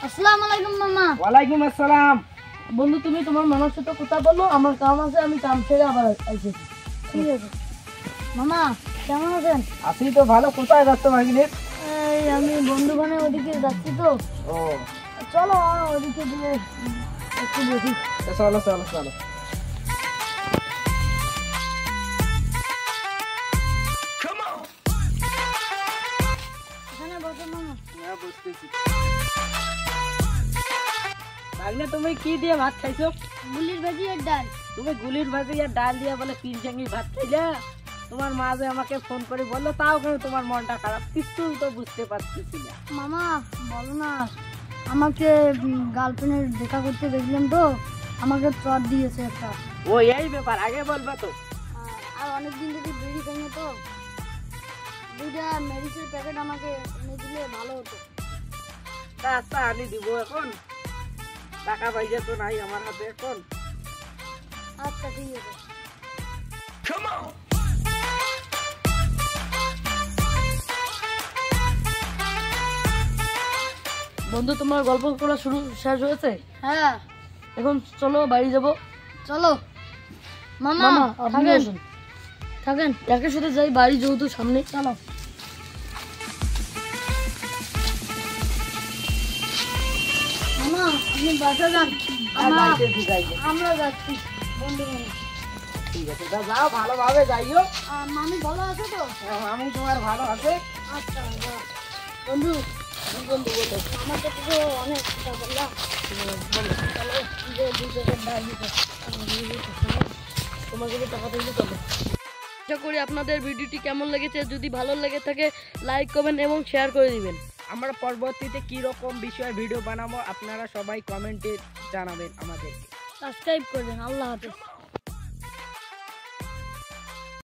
আসসালামু আলাইকুম মামা। ওয়ালাইকুম আসসালাম। বন্ধু তুমি তোমার মামার সাথে কথা বলো, আমার কাম আছে, আমি কাম সেরে আবার আসছি। ঠিক আছে মামা, কেমন আছেন? আছি তো ভালো। কোথায় যাচ্ছ ভাগিনে? এই আমি বন্ধুগণের ওদিকে যাচ্ছি তো। ও চলো ওদিকে দিয়ে একটু বসি। চলো চলো চলো। এখানে বসো মামা। হ্যাঁ বুঝতেছি। ভাগিনে তুমি কি দিয়ে ভাত খাইছো? গুলির ভাজি আর ডাল। তুমি গুলির ভাজি আর ডাল দিয়ে বলে পিনচাঙ্গি ভাত খাইলা? তোমার মা যে আমাকে ফোন করে বললো, তাও কেন তোমার মনটা খারাপ? কিছু তো বুঝতে পারতেছি না। মামা বলো না, আমাকে গার্লফ্রেন্ডের দেখা করতে দেখলেন তো, আমাকে চট দিয়েছে একটা। ও এই ব্যাপার, আগে বলবা তো। আর অনেকদিন থেকে বিড়ি খাই না তো, দুইটা মেডিসিন প্যাকেট আমাকে এনে দিলে ভালো হতো। তা আচ্ছা আনি দিব। এখন টাকা পয়সা তো নাই আমার হাতে এখন। আচ্ছা ঠিক আছে। বন্ধু তোমার গল্প করা শেষ হয়েছে? হ্যাঁ এখন চলো বাড়ি যাব। চলো মামা। মামা আপনি থাকেন আসুন, থাকেন। একের সাথে যাই বাড়ি, যেহেতু সামনে। চলো মামা, আপনি বাসা যান, আমরা যাচ্ছি বন্ধু বান্ধব। ঠিক আছে, যাও ভালোভাবে যাইও। মামি ভালো আছে তো? আমি তোমার ভালো আছে। আচ্ছা যাও। বন্ধু বন্ধু বলো। আমার কাছে তো অনেক কথা বললাম। চলো যে 2 প্যাকেট ডাল দিতে। তোমার কাছে টাকা থাকলে চলো। আশা করি আপনাদের ভিডিওটি কেমন লেগেছে। যদি ভালো লেগে থাকে লাইক করবেন এবং শেয়ার করে দিবেন। আমরা পরবর্তীতে কি রকম বিষয়ে ভিডিও বানাবো আপনারা সবাই কমেন্টে জানাবেন আমাদেরকে। সাবস্ক্রাইব করবেন। আল্লাহ হাফেজ।